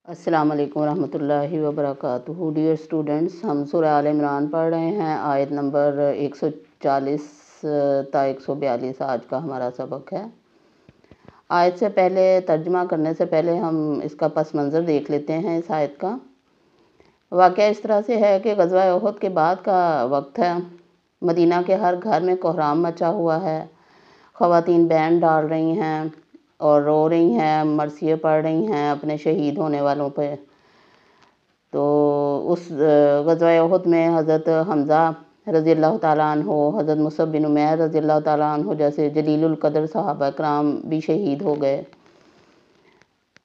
السلام علیکم ورحمۃ اللہ وبرکاتہ۔ ڈیئر اسٹوڈنٹس، ہم سورہ آل عمران پڑھ رہے ہیں، آیت نمبر 140 تا 142 آج کا ہمارا سبق ہے۔ آیت سے پہلے ترجمہ کرنے سے پہلے ہم اس کا پس منظر دیکھ لیتے ہیں۔ اس آیت کا واقعہ اس طرح سے ہے کہ غزوہ احد کے بعد کا وقت ہے۔ مدینہ کے ہر گھر میں کوہرام مچا ہوا ہے، خواتین بینڈ ڈال رہی ہیں اور رو رہی ہیں، مرثیے پڑھ رہی ہیں اپنے شہید ہونے والوں پہ۔ تو اس غزوہ احد میں حضرت حمزہ رضی اللہ تعالیٰ عنہ، حضرت مصعب بن عمیر رضی اللہ تعالیٰ عنہ جیسے جلیل القدر صحابہ کرام بھی شہید ہو گئے۔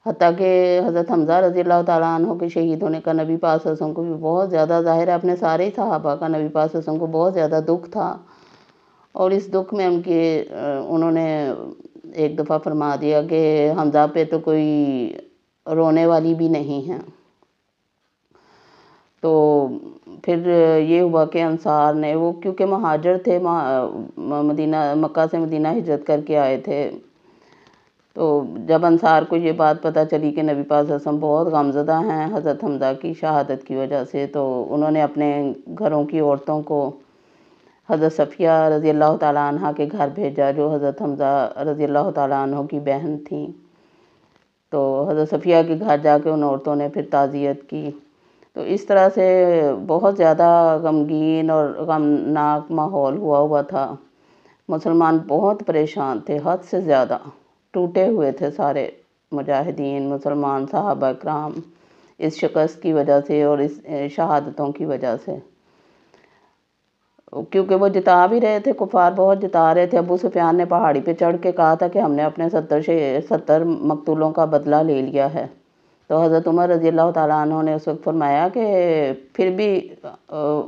حتیٰ کہ حضرت حمزہ رضی اللہ تعالیٰ عنہ کے شہید ہونے کا نبی پاک صلی اللہ علیہ وسلم کو بھی بہت زیادہ، ظاہر ہے اپنے سارے صحابہ کا نبی پاک صلی اللہ علیہ وسلم کو بہت زیادہ دکھ تھا، اور اس دکھ میں انہوں نے ایک دفعہ فرما دیا کہ حمزہ پہ تو کوئی رونے والی بھی نہیں ہے۔ تو پھر یہ ہوا کہ انصار نے، وہ کیونکہ مہاجر تھے، مکہ سے مدینہ ہجرت کر کے آئے تھے، تو جب انصار کو یہ بات پتہ چلی کہ نبی پاک صلی اللہ علیہ وسلم بہت غمزدہ ہیں حضرت حمزہ کی شہادت کی وجہ سے، تو انہوں نے اپنے گھروں کی عورتوں کو حضرت صفیہ رضی اللہ تعالیٰ عنہ کے گھر بھیجا، جو حضرت حمزہ رضی اللہ تعالیٰ عنہ کی بہن تھیں۔ تو حضرت صفیہ کے گھر جا کے ان عورتوں نے پھر تعزیت کی۔ تو اس طرح سے بہت زیادہ غمگین اور غمناک ماحول ہوا تھا۔ مسلمان بہت پریشان تھے، حد سے زیادہ ٹوٹے ہوئے تھے سارے مجاہدین، مسلمان صحابہ کرام، اس شکست کی وجہ سے اور اس شہادتوں کی وجہ سے، کیونکہ وہ جتا بھی رہے تھے، کفار بہت جتا رہے تھے۔ ابو سفیان نے پہاڑی پہ چڑھ کے کہا تھا کہ ہم نے اپنے 70 مقتولوں کا بدلہ لے لیا ہے۔ تو حضرت عمر رضی اللہ تعالیٰ عنہ نے اس وقت فرمایا کہ پھر بھی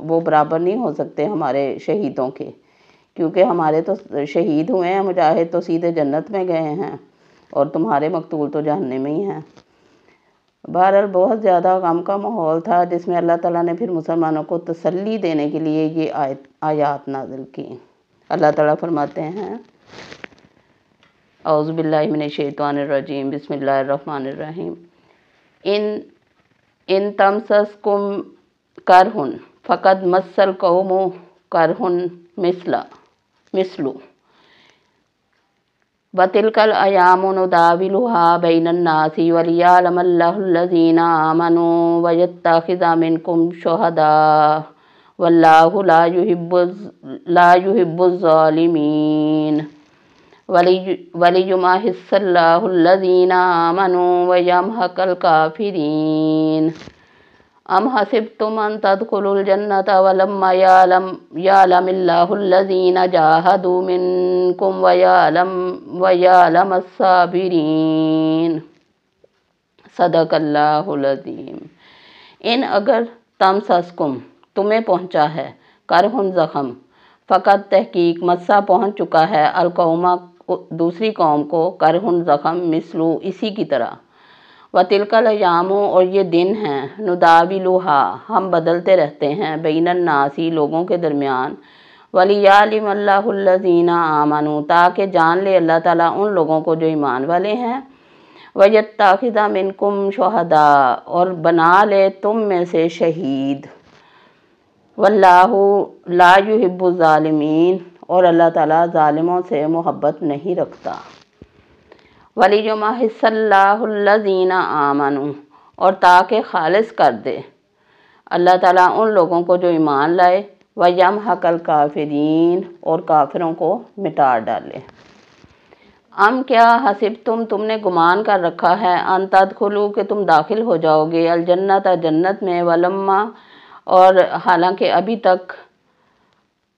وہ برابر نہیں ہو سکتے ہمارے شہیدوں کے، کیونکہ ہمارے تو شہید ہوئے ہیں، مجاہد تو سیدھے جنت میں گئے ہیں اور تمہارے مقتول تو جہنم میں ہی ہیں۔ بہرحال بہت زیادہ غم کا ماحول تھا، جس میں اللہ تعالیٰ نے پھر مسلمانوں کو تسلی دینے کے لیے یہ آیات نازل کی۔ اللہ تعالیٰ فرماتے ہیں، اعوذ باللہ من الشیطان الرجیم، بسم اللہ الرحمن الرحیم، ان تمسسکم کرہن فقد مس القوم کرہن مثلو وَتِلْكَ الْأَيَّامُ نُدَاوِلُهَا بَيْنَ النَّاسِ وَلِيَعْلَمَ اللَّهُ الَّذِينَ آمَنُوا وَيَتَّخِذَ مِنكُمْ شُهَدَاءَ وَاللَّهُ لَا يُحِبُّ الظَّالِمِينَ وَلِيُمَحِصَّ اللَّهُ الَّذِينَ آمَنُوا وَيَمْحَقَ الْكَافِرِينَ ام حسبتم ان تدخلوا الجنة ولما يعلم الله الذين جاهدوا منكم ويعلم الصابرين۔ صدق اللہ العظیم۔ ان اگر تمسسکم تمہیں پہنچا ہے، کرہن زخم، فقط تحقیق مسا پہنچ چکا ہے، القوم دوسری قوم کو، کرہن زخم، مثلو اسی کی طرح، وَتِلْكَ الْأَيَّامُ اور یہ دن ہیں، نُدَاوِلُهَا ہم بدلتے رہتے ہیں، بین الناس لوگوں کے درمیان، وَلِيَعْلِمَ اللَّهُ الَّذِينَ آمَنُوا تاکہ جان لے اللہ تعالیٰ ان لوگوں کو جو ایمان والے ہیں، وَيَتَّخِذَ مِنكُمْ شُهَدَاءَ اور بنا لے تم میں سے شہید، وَاللَّهُ لَا يُحِبُّ الظَّالِمِينَ اور اللہ تعالیٰ ظالموں سے محبت نہیں رکھتا، وَلِيُمَحِصَّ اللَّهُ الَّذِينَ آمَنُوا اور تاکہ خالص کر دے اللہ تعالیٰ ان لوگوں کو جو ایمان لائے، وَيَمْحَقَ الْكَافِرِينَ اور کافروں کو مٹا ڈالے۔ ام کیا حسبتم تم نے گمان کر رکھا ہے، ان تدخلوا کہ تم داخل ہو جاؤ گے، الجنت جنت میں، ولما اور حالانکہ ابھی تک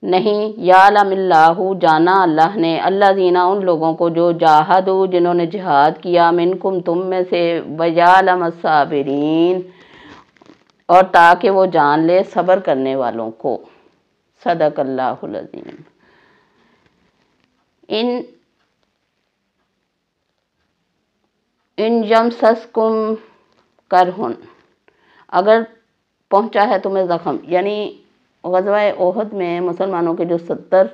نہیں، یعلم اللہ جانا اللہ نے، الذین ان لوگوں کو جو جاہدوا جنہوں نے جہاد کیا، منکم تم میں سے، ویعلم الصابرین اور تاکہ وہ جان لے صبر کرنے والوں کو۔ صدق اللہ العظیم۔ ان یمسسکم کرہن اگر پہنچا ہے تمہیں زخم، یعنی غزوہ احد میں مسلمانوں کے جو 70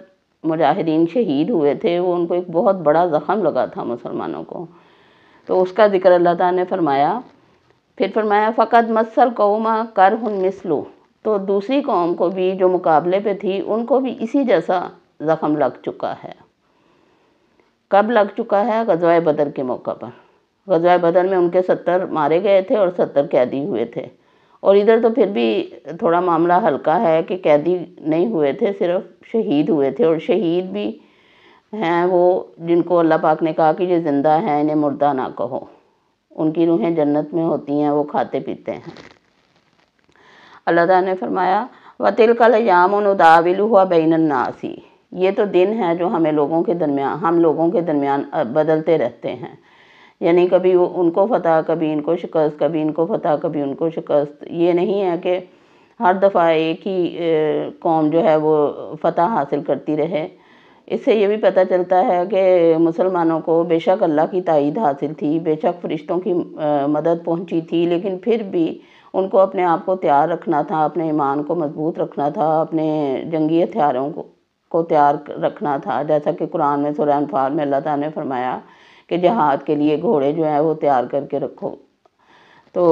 مجاہدین شہید ہوئے تھے، وہ ان کو ایک بہت بڑا زخم لگا تھا مسلمانوں کو، تو اس کا ذکر اللہ تعالیٰ نے فرمایا پھر فرمایا فقد مسل قوما کرہن مثلو، تو دوسری قوم کو بھی جو مقابلے پہ تھی ان کو بھی اسی جیسا زخم لگ چکا ہے۔ کب لگ چکا ہے؟ غزوہ بدر کے موقع پر۔ غزوہ بدر میں ان کے 70 مارے گئے تھے اور 70 قیدی ہوئے تھے، اور ادھر تو پھر بھی تھوڑا معاملہ ہلکا ہے کہ قیدی نہیں ہوئے تھے، صرف شہید ہوئے تھے، اور شہید بھی ہیں وہ جن کو اللہ پاک نے کہا کہ یہ زندہ ہیں، انہیں مردہ نہ کہو، ان کی روحیں جنت میں ہوتی ہیں، وہ کھاتے پیتے ہیں۔ اللہ تعالیٰ نے فرمایا وَتِلْكَ الْأَيَّامُ نُدَاوِلُهَا بَيْنَ النَّاسِ، یہ تو دن ہے جو ہم لوگوں کے درمیان بدلتے رہتے ہیں، یعنی کبھی ان کو فتح، کبھی ان کو شکست، کبھی ان کو فتح، کبھی ان کو شکست۔ یہ نہیں ہے کہ ہر دفعہ ایک ہی قوم جو ہے وہ فتح حاصل کرتی رہے۔ اس سے یہ بھی پتہ چلتا ہے کہ مسلمانوں کو بے شک اللہ کی تائید حاصل تھی، بے شک فرشتوں کی مدد پہنچی تھی، لیکن پھر بھی ان کو اپنے آپ کو تیار رکھنا تھا، اپنے ایمان کو مضبوط رکھنا تھا، اپنے جنگی ہتھیاروں کو تیار رکھنا تھا، جیسا کہ قرآن میں سورہ انفال میں اللہ تعالیٰ نے فرمایا کہ جہاد کے لیے گھوڑے جو ہیں وہ تیار کر کے رکھو۔ تو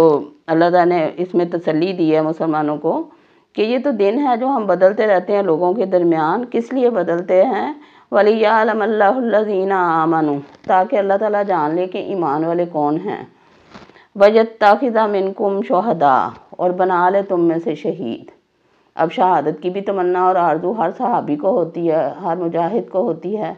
اللہ تعالیٰ نے اس میں تسلی دی ہے مسلمانوں کو کہ یہ تو دن ہے جو ہم بدلتے رہتے ہیں لوگوں کے درمیان۔ کس لیے بدلتے ہیں؟ وَلِيَعْلَمَ اللَّهُ الَّذِينَ آمَنُوا، تاکہ اللہ تعالیٰ جان لے کہ ایمان والے کون ہیں۔ وَيَتَّخِذَ مِنْكُمْ شُهَدَاءَ، اور بنا لے تم میں سے شہید۔ اب شہادت کی بھی تمنا اور آرزو ہر صحابی کو ہوتی ہے، ہر مجاہد کو ہوتی ہے،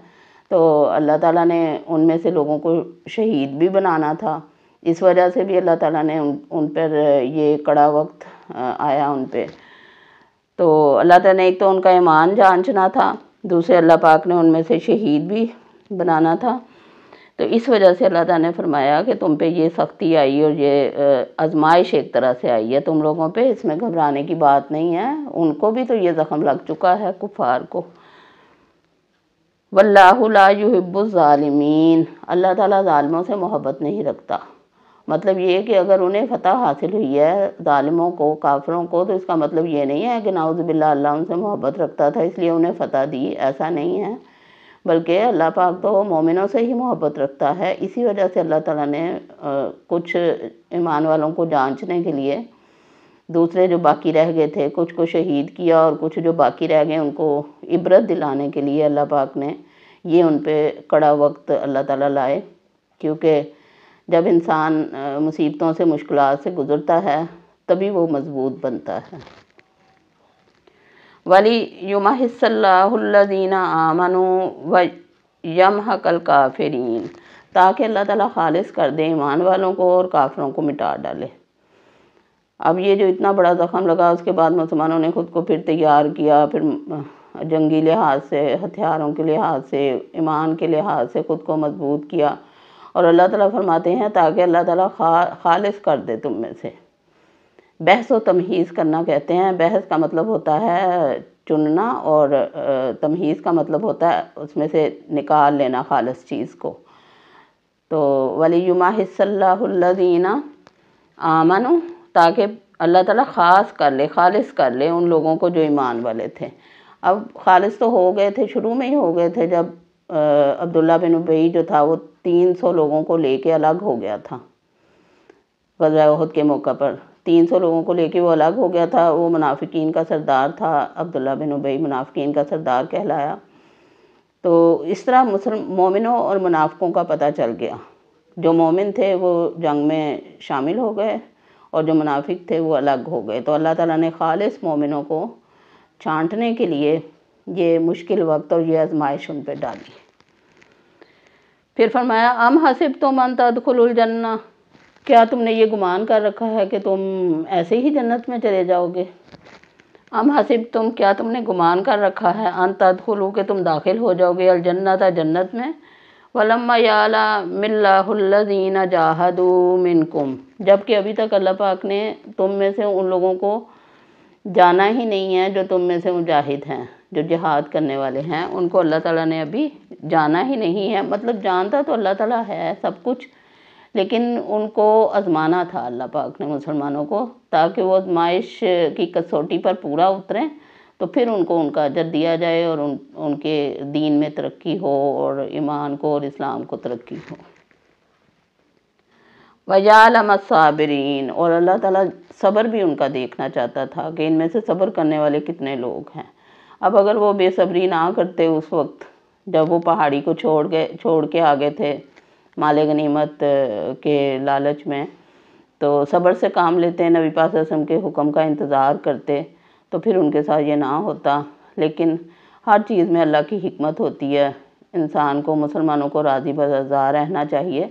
تو اللہ تعالیٰ نے ان میں سے لوگوں کو شہید بھی بنانا تھا۔ اس وجہ سے بھی اللہ تعالیٰ نے ان پر یہ کڑا وقت آیا ان پہ۔ تو اللہ تعالیٰ نے ایک تو ان کا ایمان جانچنا تھا، دوسرے اللہ پاک نے ان میں سے شہید بھی بنانا تھا۔ تو اس وجہ سے اللہ تعالیٰ نے فرمایا کہ تم پہ یہ سختی آئی اور یہ آزمائش ایک طرح سے آئی ہے تم لوگوں پہ، اس میں گھبرانے کی بات نہیں ہے، ان کو بھی تو یہ زخم لگ چکا ہے کفار کو۔ واللہ لا یحب الظالمین، اللہ تعالیٰ ظالموں سے محبت نہیں رکھتا۔ مطلب یہ کہ اگر انہیں فتح حاصل ہوئی ہے ظالموں کو، کافروں کو، تو اس کا مطلب یہ نہیں ہے کہ نعوذ باللہ اللہ ان سے محبت رکھتا تھا اس لیے انہیں فتح دی، ایسا نہیں ہے، بلکہ اللہ پاک تو مومنوں سے ہی محبت رکھتا ہے۔ اسی وجہ سے اللہ تعالیٰ نے کچھ ایمان والوں کو جانچنے کے لیے دوسرے جو باقی رہ گئے تھے کچھ کو شہید کیا، اور کچھ جو باقی رہ گئے ان کو عبرت دلانے کے لیے اللہ پاک نے یہ ان پہ کڑا وقت اللہ تعالیٰ لائے، کیونکہ جب انسان مصیبتوں سے مشکلات سے گزرتا ہے تبھی وہ مضبوط بنتا ہے۔ وَلِيُمَحِصَّ اللَّهُ الَّذِينَ آمَنُوا وَيَمْحَقَ الْكَافِرِينَ، تاکہ اللہ تعالیٰ خالص کر دے ایمان والوں کو اور کافروں کو مٹا ڈالے۔ اب یہ جو اتنا بڑا زخم لگا اس کے بعد مسلمانوں نے خود کو پھر تیار کیا، پھر جنگی لحاظ سے، ہتھیاروں کے لحاظ سے، ایمان کے لحاظ سے خود کو مضبوط کیا، اور اللہ تعالیٰ فرماتے ہیں تاکہ اللہ تعالیٰ خالص کر دے تم میں سے۔ بحث و تمہیز کرنا کہتے ہیں، بحث کا مطلب ہوتا ہے چننا، اور تمہیز کا مطلب ہوتا ہے اس میں سے نکال لینا خالص چیز کو۔ تو وَلِيُمَحِصَّ اللَّهُ الَّذِينَ آمَنُوا، تاکہ اللہ تعالیٰ خاص کر لے، خالص کر لے ان لوگوں کو جو ایمان والے تھے۔ اب خالص تو ہو گئے تھے، شروع میں ہی ہو گئے تھے جب عبداللہ بن ابی جو تھا وہ 300 لوگوں کو لے کے الگ ہو گیا تھا غزوہ احد کے موقع پر، 300 لوگوں کو لے کے وہ الگ ہو گیا تھا۔ وہ منافقین کا سردار تھا، عبداللہ بن ابی منافقین کا سردار کہلایا۔ تو اس طرح مومنوں اور منافقوں کا پتہ چل گیا، جو مومن تھے وہ جنگ میں شامل ہو گئے اور جو منافق تھے وہ الگ ہو گئے۔ تو اللہ تعالیٰ نے خالص مومنوں کو چھانٹنے کے لیے یہ مشکل وقت اور یہ آزمائش ان پہ ڈالی۔ پھر فرمایا ام حسبتم ان تدخلوا الجنہ، کیا تم نے یہ گمان کر رکھا ہے کہ تم ایسے ہی جنت میں چلے جاؤ گے؟ ام حسبتم، کیا تم نے گمان کر رکھا ہے، ان تدخلوا کہ تم داخل ہو جاؤ گے، الجنت جنت میں، وَلَمَّا يَعْلَمِ اللَّهُ الَّذِينَ جَاهَدُوا مِنْكُمْ، جبکہ ابھی تک اللہ پاک نے تم میں سے ان لوگوں کو جانا ہی نہیں ہے جو تم میں سے مجاہد ہیں، جو جہاد کرنے والے ہیں، ان کو اللہ تعالیٰ نے ابھی جانا ہی نہیں ہے۔ مطلب جانتا تو اللہ تعالیٰ ہے سب کچھ، لیکن ان کو آزمانا تھا اللہ پاک نے مسلمانوں کو، تاکہ وہ آزمائش کی کسوٹی پر پورا اتریں تو پھر ان کو ان کا اجر دیا جائے اور ان کے دین میں ترقی ہو اور ایمان کو اور اسلام کو ترقی ہو۔ وَيَعْلَمَ الصَّابِرِينَ، اور اللہ تعالیٰ صبر بھی ان کا دیکھنا چاہتا تھا کہ ان میں سے صبر کرنے والے کتنے لوگ ہیں۔ اب اگر وہ بے صبری نہ کرتے اس وقت جب وہ پہاڑی کو چھوڑ کے آگے تھے مال غنیمت کے لالچ میں، تو صبر سے کام لیتے، نبی پاک صلی اللہ علیہ وسلم کے حکم کا انتظار کرتے، تو پھر ان کے ساتھ یہ نہ ہوتا۔ لیکن ہر چیز میں اللہ کی حکمت ہوتی ہے، انسان کو، مسلمانوں کو راضی برضا رہنا چاہیے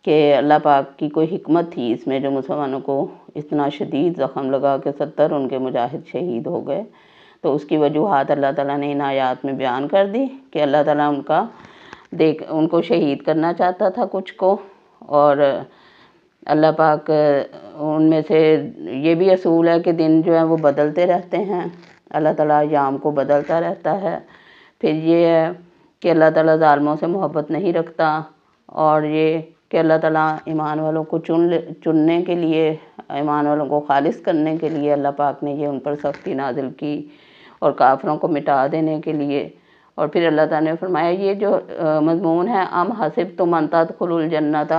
کہ اللہ پاک کی کوئی حکمت تھی اس میں جو مسلمانوں کو اتنا شدید زخم لگا کہ 70 ان کے مجاہد شہید ہو گئے۔ تو اس کی وجوہات اللہ تعالیٰ نے ان آیات میں بیان کر دی کہ اللہ تعالیٰ ان کو شہید کرنا چاہتا تھا کچھ کو، اور اللہ پاک ان میں سے یہ بھی اصول ہے کہ دن جو ہیں وہ بدلتے رہتے ہیں، اللہ تعالیٰ ایام کو بدلتا رہتا ہے۔ پھر یہ ہے کہ اللہ تعالیٰ ظالموں سے محبت نہیں رکھتا، اور یہ کہ اللہ تعالیٰ ایمان والوں کو چننے کے لیے، ایمان والوں کو خالص کرنے کے لیے اللہ پاک نے یہ ان پر سختی نازل کی، اور کافروں کو مٹا دینے کے لیے۔ اور پھر اللہ تعالیٰ نے فرمایا یہ جو مضمون ہے ام حسبتم ان تدخلوا الجنۃ،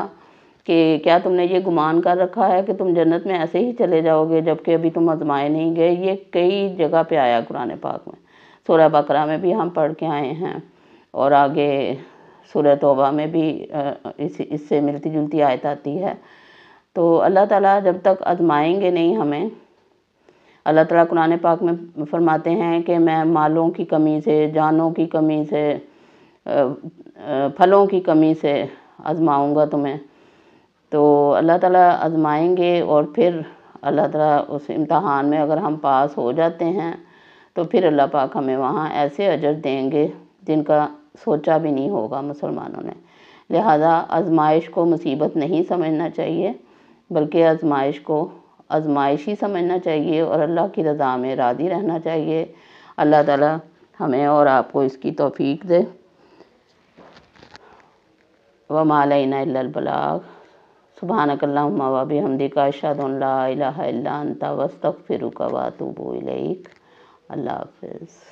کہ کیا تم نے یہ گمان کر رکھا ہے کہ تم جنت میں ایسے ہی چلے جاؤ گے جبکہ ابھی تم آزمائے نہیں گئے۔ یہ کئی جگہ پہ آیا قرآن پاک میں، سورہ بقرہ میں بھی ہم پڑھ کے آئے ہیں، اور آگے سورہ توبہ میں بھی اس سے ملتی جلتی آیت آتی ہے۔ تو اللہ تعالیٰ جب تک آزمائیں گے نہیں ہمیں، اللہ تعالیٰ قرآن پاک میں فرماتے ہیں کہ میں مالوں کی کمی سے، جانوں کی کمی سے، پھلوں کی کمی سے آزماؤں گا تمہیں۔ تو اللہ تعالیٰ آزمائیں گے، اور پھر اللہ تعالیٰ اس امتحان میں اگر ہم پاس ہو جاتے ہیں تو پھر اللہ پاک ہمیں وہاں ایسے اجر دیں گے جن کا سوچا بھی نہیں ہوگا مسلمانوں نے۔ لہذا آزمائش کو مصیبت نہیں سمجھنا چاہیے، بلکہ آزمائش کو آزمائش ہی سمجھنا چاہیے، اور اللہ کی رضا میں راضی رہنا چاہیے۔ اللہ تعالیٰ ہمیں اور آپ کو اس کی توفیق دے۔ وَمَا عَلَيْنَا إِلَّا الْبَلَاغُ۔ سبحانک اللہم و بحمدک، اشہد ان لا الہ الا انت، واستغفرک واتوب الیک۔ اللہ حافظ۔